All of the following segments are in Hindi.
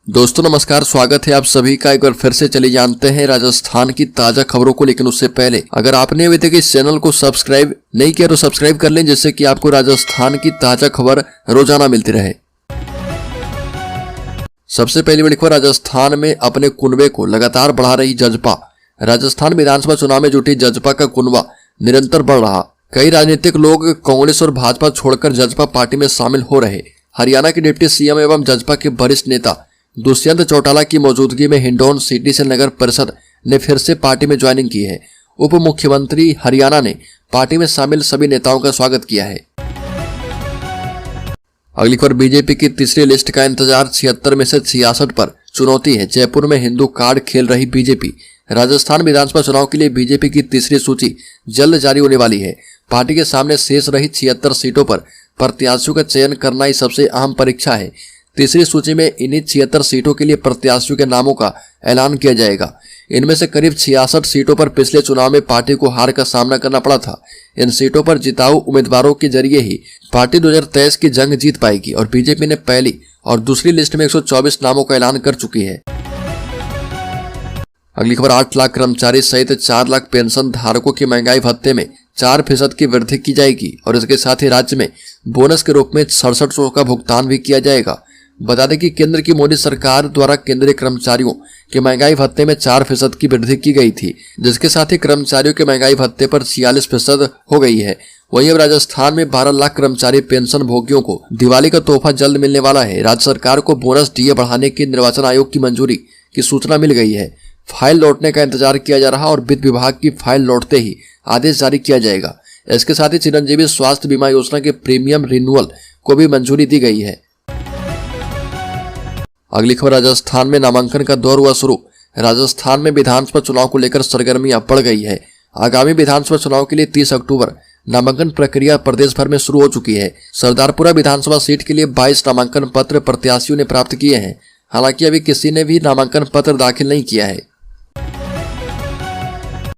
दोस्तों नमस्कार, स्वागत है आप सभी का। एक बार फिर से चलिए जानते हैं राजस्थान की ताजा खबरों को। लेकिन उससे पहले अगर आपने अभी तक इस चैनल को सब्सक्राइब नहीं किया तो सब्सक्राइब कर लें, जिससे कि आपको राजस्थान की ताजा खबर रोजाना मिलती रहे। सबसे पहली बड़ी खबर, राजस्थान में अपने कुनबे को लगातार बढ़ा रही जजपा। राजस्थान विधानसभा चुनाव में जुटी जजपा का कुनबा निरंतर बढ़ रहा। कई राजनीतिक लोग कांग्रेस और भाजपा छोड़कर जजपा पार्टी में शामिल हो रहे। हरियाणा के डिप्टी सीएम एवं जजपा के वरिष्ठ नेता दुष्यंत चौटाला की मौजूदगी में हिंडौन सिटी से नगर परिषद ने फिर से पार्टी में ज्वाइनिंग की है। उप मुख्यमंत्री हरियाणा ने पार्टी में शामिल सभी नेताओं का स्वागत किया है। अगली खबर, बीजेपी की तीसरी लिस्ट का इंतजार, 76 में से 66 पर चुनौती है। जयपुर में हिंदू कार्ड खेल रही बीजेपी। राजस्थान विधानसभा चुनाव के लिए बीजेपी की तीसरी सूची जल्द जारी होने वाली है। पार्टी के सामने शेष रही 76 सीटों पर प्रत्याशियों का चयन करना ही सबसे अहम परीक्षा है। तीसरी सूची में इन्हीं 76 सीटों के लिए प्रत्याशियों के नामों का ऐलान किया जाएगा। इनमें से करीब 66 सीटों पर पिछले चुनाव में पार्टी को हार का सामना करना पड़ा था। इन सीटों पर जिताऊ उम्मीदवारों के जरिए ही पार्टी 2023 की जंग जीत पाएगी और बीजेपी ने पहली और दूसरी लिस्ट में 124 नामों का ऐलान कर चुकी है। अगली खबर, 8 लाख कर्मचारी सहित 4 लाख पेंशन धारकों की महंगाई भत्ते में 4% की वृद्धि की जाएगी और इसके साथ ही राज्य में बोनस के रूप में 6700 का भुगतान भी किया जाएगा। बता दें कि केंद्र की मोदी सरकार द्वारा केंद्रीय कर्मचारियों के महंगाई भत्ते में 4% की वृद्धि की गई थी, जिसके साथ ही कर्मचारियों के महंगाई भत्ते पर 46% हो गई है। वहीं अब राजस्थान में 12 लाख कर्मचारी पेंशन भोगियों को दिवाली का तोहफा जल्द मिलने वाला है। राज्य सरकार को बोनस डीए बढ़ाने की निर्वाचन आयोग की मंजूरी की सूचना मिल गई है। फाइल लौटने का इंतजार किया जा रहा और वित्त विभाग की फाइल लौटते ही आदेश जारी किया जाएगा। इसके साथ ही चिरंजीवी स्वास्थ्य बीमा योजना के प्रीमियम रिन्यूअल को भी मंजूरी दी गई है। अगली खबर, राजस्थान में नामांकन का दौर हुआ शुरू। राजस्थान में विधानसभा चुनाव को लेकर सरगर्मियां बढ़ गई है। आगामी विधानसभा चुनाव के लिए 30 अक्टूबर नामांकन प्रक्रिया प्रदेश भर में शुरू हो चुकी है। सरदारपुरा विधानसभा सीट के लिए 22 नामांकन पत्र प्रत्याशियों ने प्राप्त किए हैं। हालांकि अभी किसी ने भी नामांकन पत्र दाखिल नहीं किया है।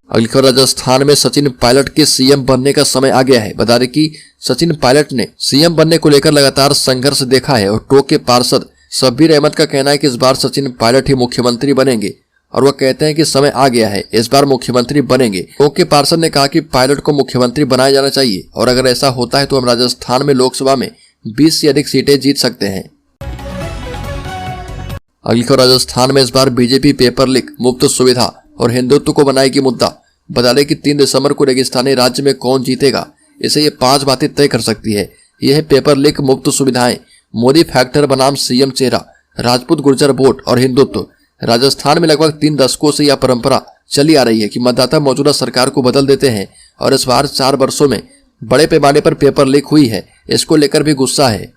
अगली खबर, राजस्थान में सचिन पायलट के सीएम बनने का समय आ गया है। बता दें कि सचिन पायलट ने सीएम बनने को लेकर लगातार संघर्ष देखा है और टोक के पार्षद शब्बीर अहमद का कहना है कि इस बार सचिन पायलट ही मुख्यमंत्री बनेंगे और वह कहते हैं कि समय आ गया है, इस बार मुख्यमंत्री बनेंगे। टोक के पार्षद ने कहा कि पायलट को मुख्यमंत्री बनाया जाना चाहिए और अगर ऐसा होता है तो हम राजस्थान में लोकसभा में 20 से अधिक सीटें जीत सकते हैं। अगली खबर, राजस्थान में इस बार बीजेपी पेपर लीक मुफ्त सुविधा और हिंदुत्व को बनाएगी मुद्दा। बता दें कि 3 दिसंबर को रेगिस्तानी राज्य में कौन जीतेगा, इसे ये 5 बातें तय कर सकती है। यह है पेपर लीक, मुफ्त सुविधाएं, मोदी फैक्टर बनाम सीएम चेहरा, राजपूत गुर्जर वोट और हिंदुत्व। राजस्थान में लगभग 3 दशकों से यह परंपरा चली आ रही है कि मतदाता मौजूदा सरकार को बदल देते हैं और इस बार 4 वर्षों में बड़े पैमाने पर पेपर लीक हुई है। इसको लेकर भी गुस्सा है।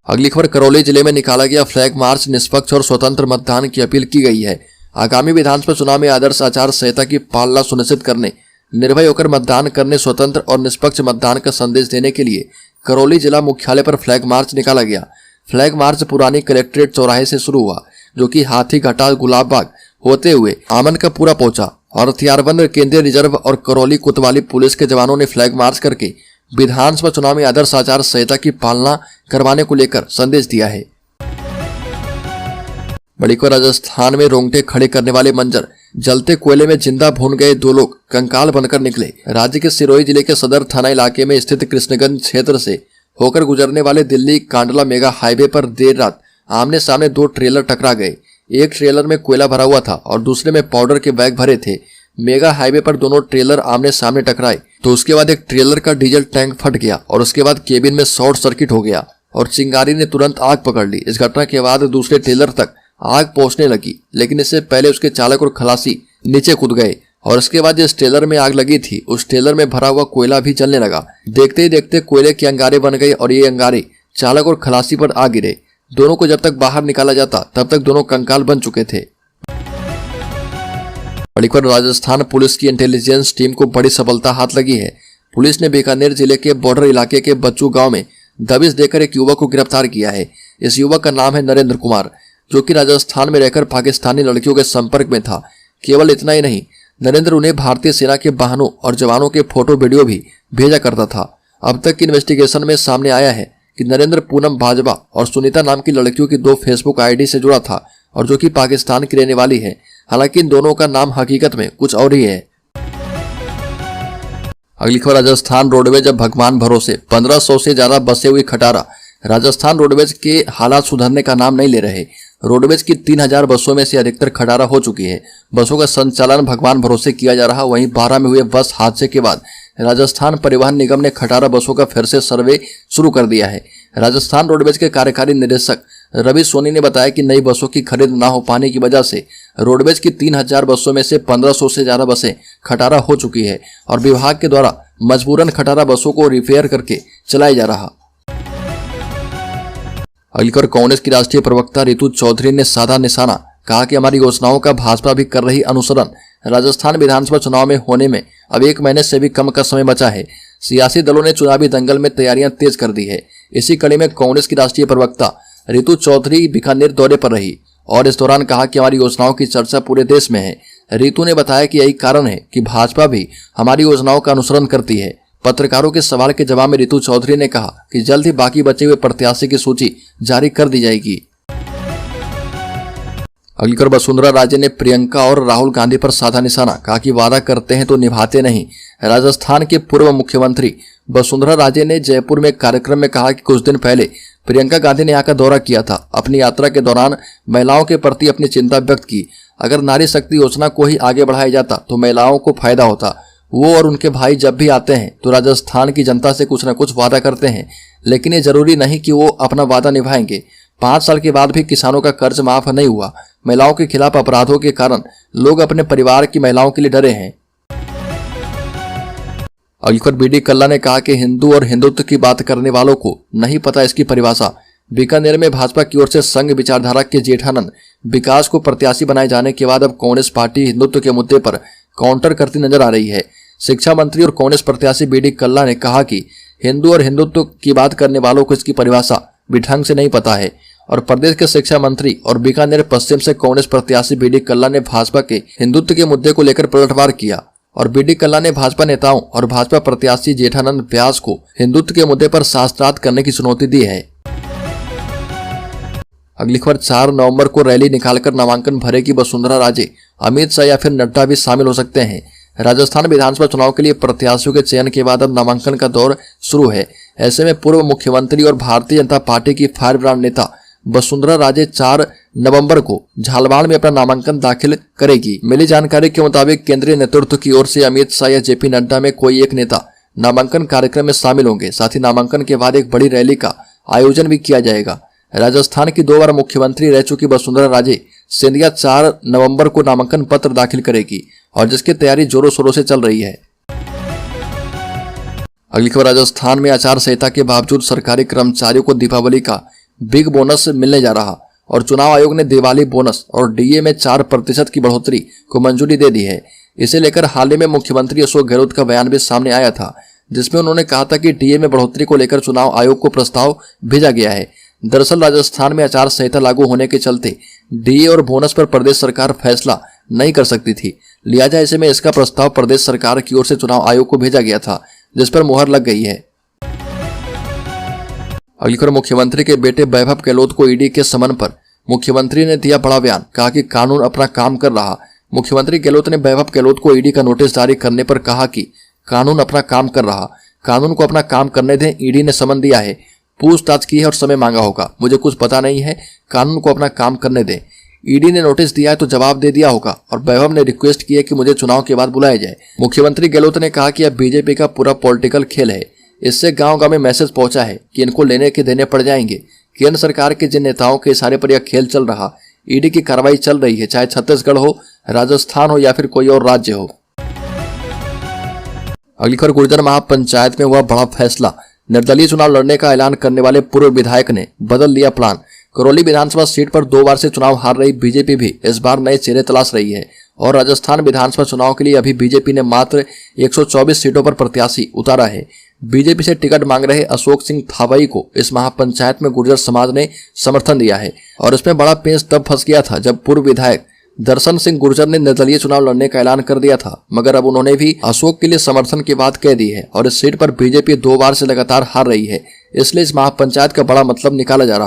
अगली खबर, करौली जिले में निकाला गया फ्लैग मार्च, निष्पक्ष और स्वतंत्र मतदान की अपील की गई है। आगामी विधानसभा चुनाव में आदर्श आचार संहिता की पालना सुनिश्चित करने, निर्भय होकर मतदान करने, स्वतंत्र और निष्पक्ष मतदान का संदेश देने के लिए करौली जिला मुख्यालय पर फ्लैग मार्च निकाला गया। फ्लैग मार्च पुरानी कलेक्ट्रेट चौराहे से शुरू हुआ, जो कि हाथी घाटा गुलाब बाग होते हुए आमन का पूरा पहुंचा और हथियारबंद केंद्रीय रिजर्व और करौली कोतवाली पुलिस के जवानों ने फ्लैग मार्च करके विधानसभा चुनाव में आदर्श आचार संहिता की पालना करवाने को लेकर संदेश दिया है। बड़ी खबर, राजस्थान में रोंगटे खड़े करने वाले मंजर, जलते कोयले में जिंदा भून गए 2 लोग कंकाल बनकर निकले। राज्य के सिरोही जिले के सदर थाना इलाके में स्थित कृष्णगंज क्षेत्र से होकर गुजरने वाले दिल्ली कांडला मेगा हाईवे पर देर रात आमने सामने 2 ट्रेलर टकरा गए। एक ट्रेलर में कोयला भरा हुआ था और दूसरे में पाउडर के बैग भरे थे। मेगा हाईवे पर दोनों ट्रेलर आमने सामने टकराए तो उसके बाद एक ट्रेलर का डीजल टैंक फट गया और उसके बाद केबिन में शॉर्ट सर्किट हो गया और चिंगारी ने तुरंत आग पकड़ ली। इस घटना के बाद दूसरे ट्रेलर तक आग पहुंचने लगी, लेकिन इससे पहले उसके चालक और खलासी नीचे कूद गए और इसके बाद जिस ट्रेलर में आग लगी थी उस ट्रेलर में भरा हुआ कोयला भी जलने लगा। देखते ही देखते कोयले के अंगारे बन गए और ये अंगारे चालक और खलासी पर आ गिरे। दोनों को जब तक बाहर निकाला जाता तब तक दोनों कंकाल बन चुके थे। बड़ी खबर, राजस्थान पुलिस की इंटेलिजेंस टीम को बड़ी सफलता हाथ लगी है। पुलिस ने बीकानेर जिले के बॉर्डर इलाके के बच्चू गांव में दबिश देकर एक युवक को गिरफ्तार किया है। इस युवक का नाम है नरेंद्र कुमार, जो कि राजस्थान में रहकर पाकिस्तानी लड़कियों के संपर्क में था। केवल इतना ही नहीं, नरेंद्र उन्हें भारतीय सेना के वाहनों और जवानों के फोटो वीडियो भी भेजा करता था। अब तक की इन्वेस्टिगेशन में सामने आया है कि नरेंद्र पूनम भाजपा और सुनीता नाम की लड़कियों की 2 फेसबुक आईडी से जुड़ा था और जो कि पाकिस्तान की रहने वाली है। हालांकि इन दोनों का नाम हकीकत में कुछ और ही है। अगली खबर राजस्थान रोडवेज अब भगवान भरोसे, 1500 से ज्यादा बसें हुई खटारा। राजस्थान रोडवेज के हालात सुधरने का नाम नहीं ले रहे। रोडवेज की 3000 बसों में से अधिकतर खटारा हो चुकी है। बसों का संचालन भगवान भरोसे किया जा रहा। वहीं 12 में हुए बस हादसे के बाद राजस्थान परिवहन निगम ने खटारा बसों का फिर से सर्वे शुरू कर दिया है। राजस्थान रोडवेज के कार्यकारी निदेशक रवि सोनी ने बताया कि नई बसों की खरीद न हो पाने की वजह से रोडवेज की 3000 बसों में से 1500 से ज्यादा बसें खटारा हो चुकी है और विभाग के द्वारा मजबूरन खटारा बसों को रिपेयर करके चलाया जा रहा। अगली खबर कांग्रेस की राष्ट्रीय प्रवक्ता रितु चौधरी ने साधा निशाना, कहा कि हमारी योजनाओं का भाजपा भी कर रही अनुसरण। राजस्थान विधानसभा चुनाव में होने में अब 1 महीने से भी कम का समय बचा है। सियासी दलों ने चुनावी दंगल में तैयारियां तेज कर दी है। इसी कड़ी में कांग्रेस की राष्ट्रीय प्रवक्ता रितु चौधरी बीकानेर दौरे पर रही और इस दौरान कहा कि हमारी योजनाओं की चर्चा पूरे देश में है। रितु ने बताया कि यही कारण है कि भाजपा भी हमारी योजनाओं का अनुसरण करती है। पत्रकारों के सवाल के जवाब में रितु चौधरी ने कहा कि जल्द ही बाकी बचे हुए प्रत्याशी की सूची जारी कर दी जाएगी। अगली खबर वसुंधरा राजे ने प्रियंका और राहुल गांधी पर साधा निशाना, कहा कि वादा करते हैं तो निभाते नहीं। राजस्थान के पूर्व मुख्यमंत्री वसुंधरा राजे ने जयपुर में कार्यक्रम में कहा कि कुछ दिन पहले प्रियंका गांधी ने यहाँ का दौरा किया था। अपनी यात्रा के दौरान महिलाओं के प्रति अपनी चिंता व्यक्त की। अगर नारी शक्ति योजना को ही आगे बढ़ाया जाता तो महिलाओं को फायदा होता। वो और उनके भाई जब भी आते हैं तो राजस्थान की जनता से कुछ न कुछ वादा करते हैं, लेकिन ये जरूरी नहीं कि वो अपना वादा निभाएंगे। 5 साल के बाद भी किसानों का कर्ज माफ नहीं हुआ। महिलाओं के खिलाफ अपराधों के कारण लोग अपने परिवार की महिलाओं के लिए डरे हैं। अगली खबर बीडी कल्ला ने कहा कि हिंदू और हिंदुत्व की बात करने वालों को नहीं पता इसकी परिभाषा। बीकानेर में भाजपा की ओर से संघ विचारधारा के जेठानंद विकास को प्रत्याशी बनाए जाने के बाद अब कांग्रेस पार्टी हिंदुत्व के मुद्दे पर काउंटर करती नजर आ रही है। शिक्षा मंत्री और कांग्रेस प्रत्याशी बीडी कल्ला ने कहा कि हिंदू और हिंदुत्व की बात करने वालों को इसकी परिभाषा भी ढंग से नहीं पता है। और प्रदेश के शिक्षा मंत्री और बीकानेर पश्चिम से कांग्रेस प्रत्याशी बीडी कल्ला ने भाजपा के हिंदुत्व के मुद्दे को लेकर पलटवार किया और बीडी कल्ला ने भाजपा नेताओं और भाजपा प्रत्याशी जेठानंद व्यास को हिंदुत्व के मुद्दे पर शास्त्रार्थ करने की चुनौती दी है। अगली खबर 4 नवंबर को रैली निकालकर नामांकन भरेगी वसुंधरा राजे। अमित शाह या फिर नड्डा भी शामिल हो सकते हैं। राजस्थान विधानसभा चुनाव के लिए प्रत्याशियों के चयन के बाद अब नामांकन का दौर शुरू है। ऐसे में पूर्व मुख्यमंत्री और भारतीय जनता पार्टी की फायर ब्रांड नेता वसुंधरा राजे 4 नवंबर को झालवाड़ में अपना नामांकन दाखिल करेगी। मिली जानकारी के मुताबिक केंद्रीय नेतृत्व की ओर से अमित शाह या जेपी नड्डा में कोई एक नेता नामांकन कार्यक्रम में शामिल होंगे। साथ ही नामांकन के बाद एक बड़ी रैली का आयोजन भी किया जाएगा। राजस्थान की 2 बार मुख्यमंत्री रह चुकी वसुंधरा राजे सिंधिया 4 नवंबर को नामांकन पत्र दाखिल करेगी और जिसकी तैयारी जोरों शोरों से चल रही है। अगली खबर राजस्थान में आचार संहिता के बावजूद सरकारी कर्मचारियों को दीपावली का बिग बोनस मिलने जा रहा और चुनाव आयोग ने दिवाली बोनस और डीए में 4% की बढ़ोतरी को मंजूरी दे दी है। इसे लेकर हाल ही में मुख्यमंत्री अशोक गहलोत का बयान भी सामने आया था, जिसमें उन्होंने कहा था कि डीए में बढ़ोतरी को लेकर चुनाव आयोग को प्रस्ताव भेजा गया है। दरअसल राजस्थान में आचार संहिता लागू होने के चलते डीए और बोनस पर प्रदेश सरकार फैसला नहीं कर सकती थी। लिहाजा ऐसे में इसका प्रस्ताव प्रदेश सरकार की ओर से चुनाव आयोग को भेजा गया था, जिस पर मुहर लग गई है। अगली खबर मुख्यमंत्री के बेटे वैभव गहलोत को ईडी के समन पर मुख्यमंत्री ने दिया बड़ा बयान, कहा कि कानून अपना काम कर रहा। मुख्यमंत्री गहलोत ने वैभव गहलोत को ईडी का नोटिस जारी करने पर कहा कि कानून अपना काम कर रहा, कानून को अपना काम करने दें। ईडी ने समन दिया है, पूछताछ की है और समय मांगा होगा। मुझे कुछ पता नहीं है, कानून को अपना काम करने दें। ईडी ने नोटिस दिया है तो जवाब दे दिया होगा। और वैभव ने रिक्वेस्ट की है कि मुझे चुनाव के बाद बुलाया जाए। मुख्यमंत्री गहलोत ने कहा कि यह बीजेपी का पूरा पॉलिटिकल खेल है। इससे गांव-गांव में मैसेज पहुंचा है कि इनको लेने के देने पड़ जाएंगे। केंद्र सरकार के जिन नेताओं के इशारे पर यह खेल चल रहा, ईडी की कार्रवाई चल रही है, चाहे छत्तीसगढ़ हो, राजस्थान हो या फिर कोई और राज्य हो। अगली खबर गुर्जर महापंचायत में हुआ बड़ा फैसला। निर्दलीय चुनाव लड़ने का ऐलान करने वाले पूर्व विधायक ने बदल लिया प्लान। करौली विधानसभा सीट पर 2 बार से चुनाव हार रही बीजेपी भी इस बार नए चेहरे तलाश रही है और राजस्थान विधानसभा चुनाव के लिए अभी बीजेपी ने मात्र 124 सीटों पर प्रत्याशी उतारा है। बीजेपी से टिकट मांग रहे अशोक सिंह थावई को इस महापंचायत में गुर्जर समाज ने समर्थन दिया है और इसमें बड़ा पेंच तब फंस गया था जब पूर्व विधायक दर्शन सिंह गुर्जर ने निर्दलीय चुनाव लड़ने का ऐलान कर दिया था, मगर अब उन्होंने भी अशोक के लिए समर्थन की बात कह दी है और इस सीट पर बीजेपी 2 बार से लगातार हार रही है। इसलिए इस महापंचायत का बड़ा मतलब निकाला जा रहा।